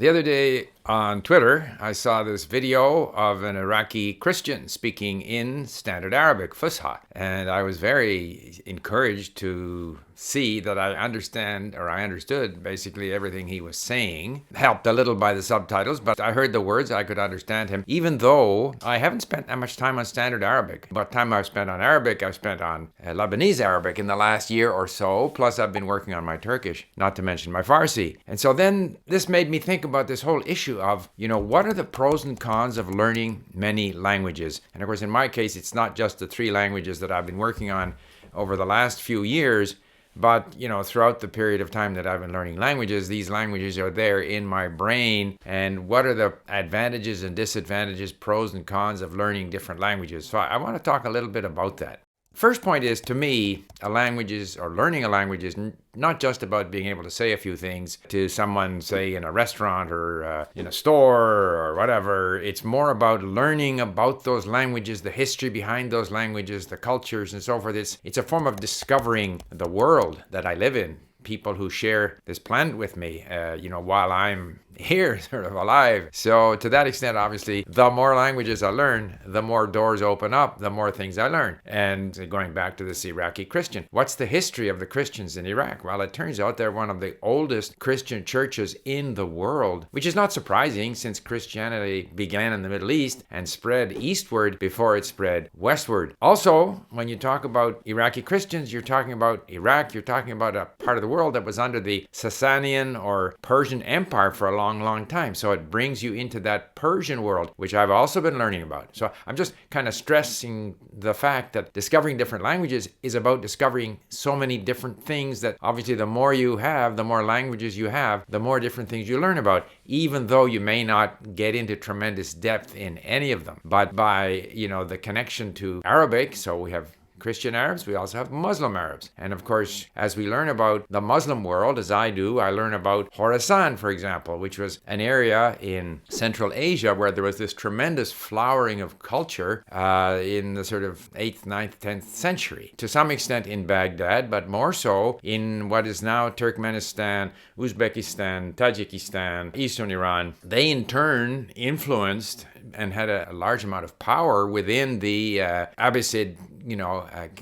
The other day on Twitter, I saw this video of an Iraqi Christian speaking in Standard Arabic, Fusha, and I was very encouraged to see that I understood basically everything he was saying. Helped a little by the subtitles, but I heard the words, I could understand him, even though I haven't spent that much time on Standard Arabic. But time I've spent on Arabic, I've spent on Lebanese Arabic in the last year or so, plus I've been working on my Turkish, not to mention my Farsi. And so then this made me think about this whole issue of, what are the pros and cons of learning many languages? And of course, in my case, it's not just the 3 languages that I've been working on over the last few years, but, throughout the period of time that I've been learning languages, these languages are there in my brain. And what are the advantages and disadvantages, pros and cons of learning different languages? So I want to talk a little bit about that. First point is, to me, learning a language is not just about being able to say a few things to someone, say, in a restaurant or in a store or whatever. It's more about learning about those languages, the history behind those languages, the cultures and so forth. It's a form of discovering the world that I live in, people who share this planet with me, while I'm here sort of alive. So to that extent, obviously, the more languages I learn, the more doors open up, the more things I learn. And going back to this Iraqi Christian, what's the history of the Christians in Iraq? Well, it turns out they're one of the oldest Christian churches in the world, which is not surprising since Christianity began in the Middle East and spread eastward before it spread westward. Also, when you talk about Iraqi Christians, you're talking about Iraq, you're talking about a part of the world that was under the Sasanian or Persian Empire for a long time. So it brings you into that Persian world, which I've also been learning about. So I'm just kind of stressing the fact that discovering different languages is about discovering so many different things that obviously the more you have, the more languages you have, the more different things you learn about, even though you may not get into tremendous depth in any of them. But by, the connection to Arabic, so we have Christian Arabs, we also have Muslim Arabs. And of course, as we learn about the Muslim world, as I do, I learn about Khorasan, for example, which was an area in Central Asia where there was this tremendous flowering of culture in the sort of 8th, 9th, 10th century. To some extent in Baghdad, but more so in what is now Turkmenistan, Uzbekistan, Tajikistan, Eastern Iran. They in turn influenced and had a large amount of power within the Abbasid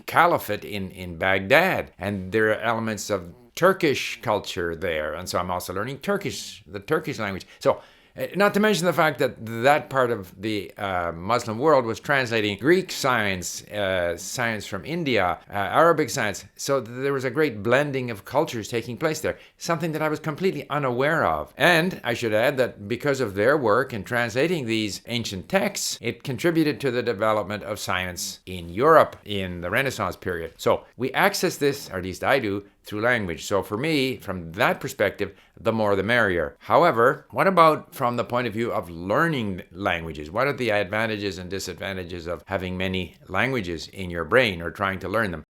caliphate in Baghdad. And there are elements of Turkish culture there. And so I'm also learning the Turkish language. So not to mention the fact that that part of the Muslim world was translating Greek science, science from India, Arabic science. So there was a great blending of cultures taking place there, something that I was completely unaware of. And I should add that because of their work in translating these ancient texts, it contributed to the development of science in Europe in the Renaissance period. So we access this, or at least I do, through language. So for me, from that perspective, the more the merrier. However, what about from the point of view of learning languages? What are the advantages and disadvantages of having many languages in your brain or trying to learn them?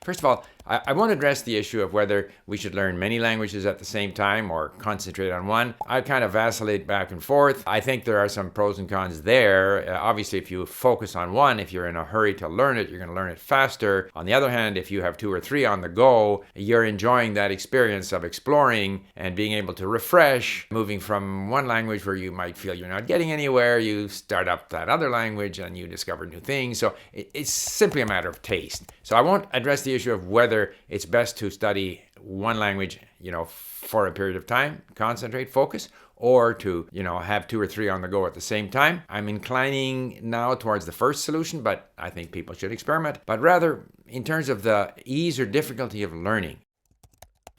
First of all, I won't address the issue of whether we should learn many languages at the same time or concentrate on one. I kind of vacillate back and forth. I think there are some pros and cons there. Obviously, if you focus on one, if you're in a hurry to learn it, you're going to learn it faster. On the other hand, if you have 2 or 3 on the go, you're enjoying that experience of exploring and being able to refresh, moving from one language where you might feel you're not getting anywhere, you start up that other language and you discover new things. So it's simply a matter of taste. So I won't address the issue of whether it's best to study one language, for a period of time, concentrate, focus, or to, have 2 or 3 on the go at the same time. I'm inclining now towards the first solution, but I think people should experiment, but rather in terms of the ease or difficulty of learning.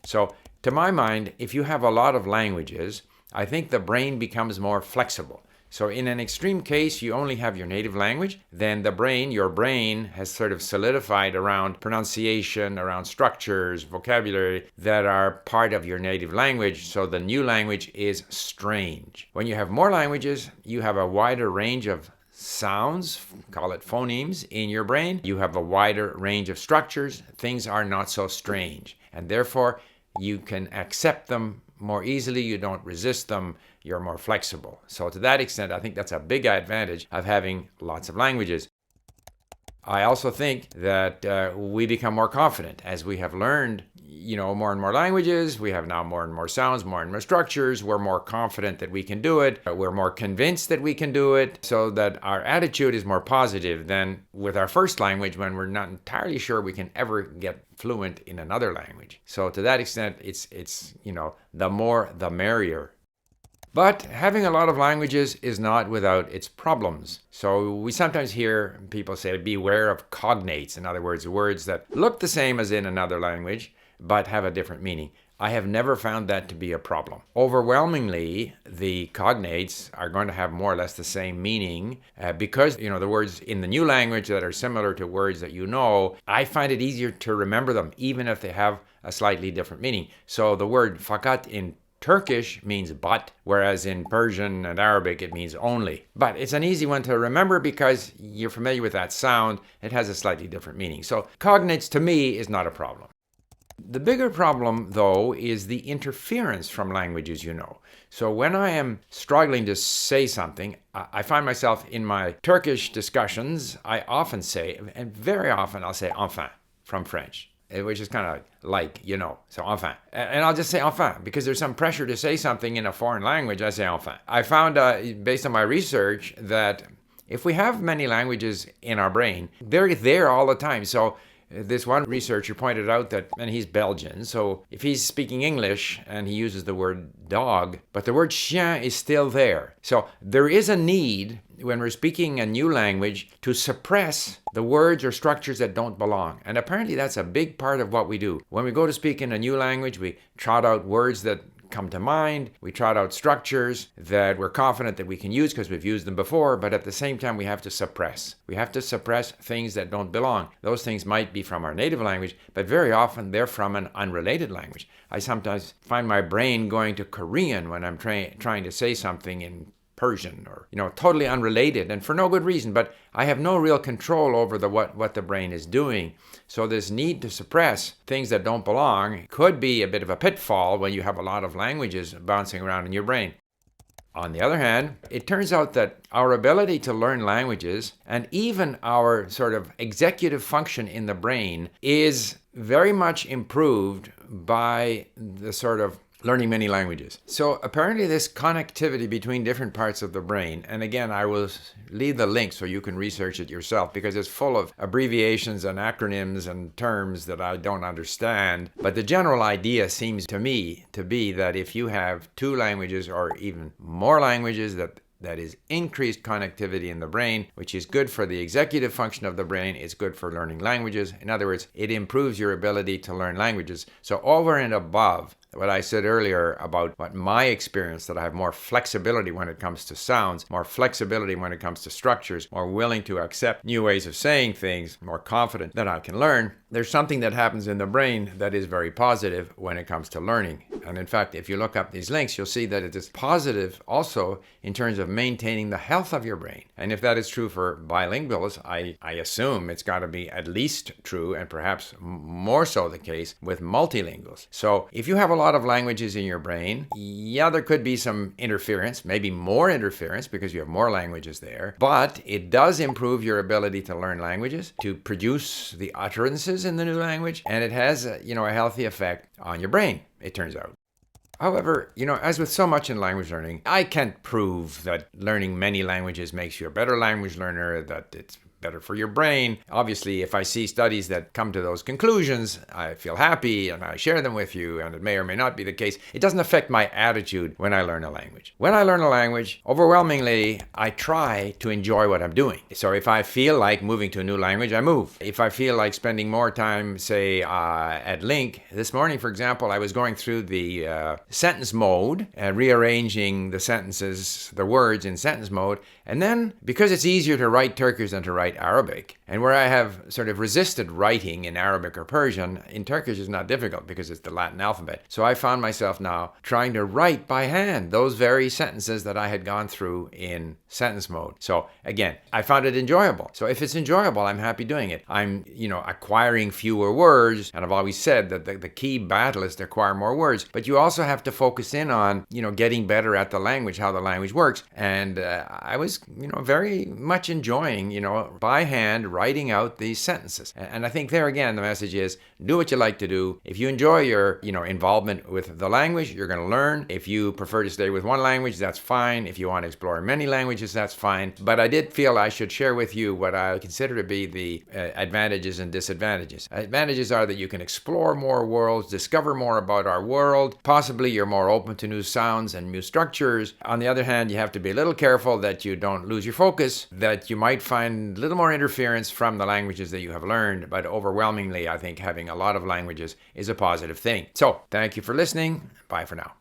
So to my mind, if you have a lot of languages, I think the brain becomes more flexible. So in an extreme case, you only have your native language, then your brain has sort of solidified around pronunciation, around structures, vocabulary that are part of your native language. So the new language is strange. When you have more languages, you have a wider range of sounds, call it phonemes, in your brain. You have a wider range of structures. Things are not so strange. And therefore, you can accept them more easily. You don't resist them. You're more flexible. So to that extent, I think that's a big advantage of having lots of languages. I also think that we become more confident as we have learned more and more languages. We have now more and more sounds, more and more structures. We're more confident that we can do it. We're more convinced that we can do it, so that our attitude is more positive than with our first language when we're not entirely sure we can ever get fluent in another language. So to that extent, it's the more the merrier. But having a lot of languages is not without its problems. So we sometimes hear people say, beware of cognates. In other words, words that look the same as in another language, but have a different meaning. I have never found that to be a problem. Overwhelmingly, the cognates are going to have more or less the same meaning because, the words in the new language that are similar to words that I find it easier to remember them, even if they have a slightly different meaning. So the word fakat in Turkish means but, whereas in Persian and Arabic it means only. But it's an easy one to remember because you're familiar with that sound. It has a slightly different meaning. So cognates to me is not a problem. The bigger problem, though, is the interference from languages So when I am struggling to say something, I find myself in my Turkish discussions, I often say, and very often I'll say enfin from French, which is kind of like, so enfin. And I'll just say enfin because there's some pressure to say something in a foreign language. I say enfin. I found, based on my research, that if we have many languages in our brain, they're there all the time. So this one researcher pointed out that, and he's Belgian, so if he's speaking English and he uses the word dog, but the word chien is still there. So there is a need when we're speaking a new language to suppress the words or structures that don't belong. And apparently that's a big part of what we do. When we go to speak in a new language, we trot out words that come to mind. We trot out structures that we're confident that we can use because we've used them before, but at the same time we have to suppress. We have to suppress things that don't belong. Those things might be from our native language, but very often they're from an unrelated language. I sometimes find my brain going to Korean when I'm trying to say something in Persian or, totally unrelated and for no good reason, but I have no real control over what the brain is doing. So this need to suppress things that don't belong could be a bit of a pitfall when you have a lot of languages bouncing around in your brain. On the other hand, it turns out that our ability to learn languages and even our sort of executive function in the brain is very much improved by the sort of learning many languages. So apparently this connectivity between different parts of the brain, and again, I will leave the link so you can research it yourself because it's full of abbreviations and acronyms and terms that I don't understand. But the general idea seems to me to be that if you have two languages or even more languages, that is increased connectivity in the brain, which is good for the executive function of the brain. It's good for learning languages. In other words, it improves your ability to learn languages. So over and above what I said earlier about what my experience, that I have more flexibility when it comes to sounds, more flexibility when it comes to structures, more willing to accept new ways of saying things, more confident that I can learn, there's something that happens in the brain that is very positive when it comes to learning. And in fact, if you look up these links, you'll see that it is positive also in terms of maintaining the health of your brain. And if that is true for bilinguals, I assume it's got to be at least true and perhaps more so the case with multilinguals. So if you have a lot of languages in your brain, yeah, there could be some interference, maybe more interference because you have more languages there, but it does improve your ability to learn languages, to produce the utterances in the new language, and it has a healthy effect on your brain, it turns out. However, as with so much in language learning, I can't prove that learning many languages makes you a better language learner, that it's better for your brain. Obviously, if I see studies that come to those conclusions, I feel happy and I share them with you, and it may or may not be the case. It doesn't affect my attitude when I learn a language. When I learn a language, overwhelmingly, I try to enjoy what I'm doing. So if I feel like moving to a new language, I move. If I feel like spending more time, say, at LingQ, this morning, for example, I was going through the sentence mode, rearranging the sentences, the words in sentence mode, and then, because it's easier to write Turkish than to write Arabic, and where I have sort of resisted writing in Arabic or Persian, in Turkish is not difficult because it's the Latin alphabet. So I found myself now trying to write by hand those very sentences that I had gone through in sentence mode. So again, I found it enjoyable. So if it's enjoyable, I'm happy doing it. I'm, acquiring fewer words, and I've always said that the key battle is to acquire more words, but you also have to focus in on, getting better at the language, how the language works. And I was, very much enjoying, by hand writing out these sentences. And I think there again, the message is do what you like to do. If you enjoy your, involvement with the language, you're going to learn. If you prefer to stay with one language, that's fine. If you want to explore many languages, that's fine. But I did feel I should share with you what I consider to be the advantages and disadvantages. Advantages are that you can explore more worlds, discover more about our world. Possibly you're more open to new sounds and new structures. On the other hand, you have to be a little careful that you don't lose your focus, that you might find a little more interference from the languages that you have learned. But overwhelmingly, I think having a lot of languages is a positive thing. So, thank you for listening. Bye for now.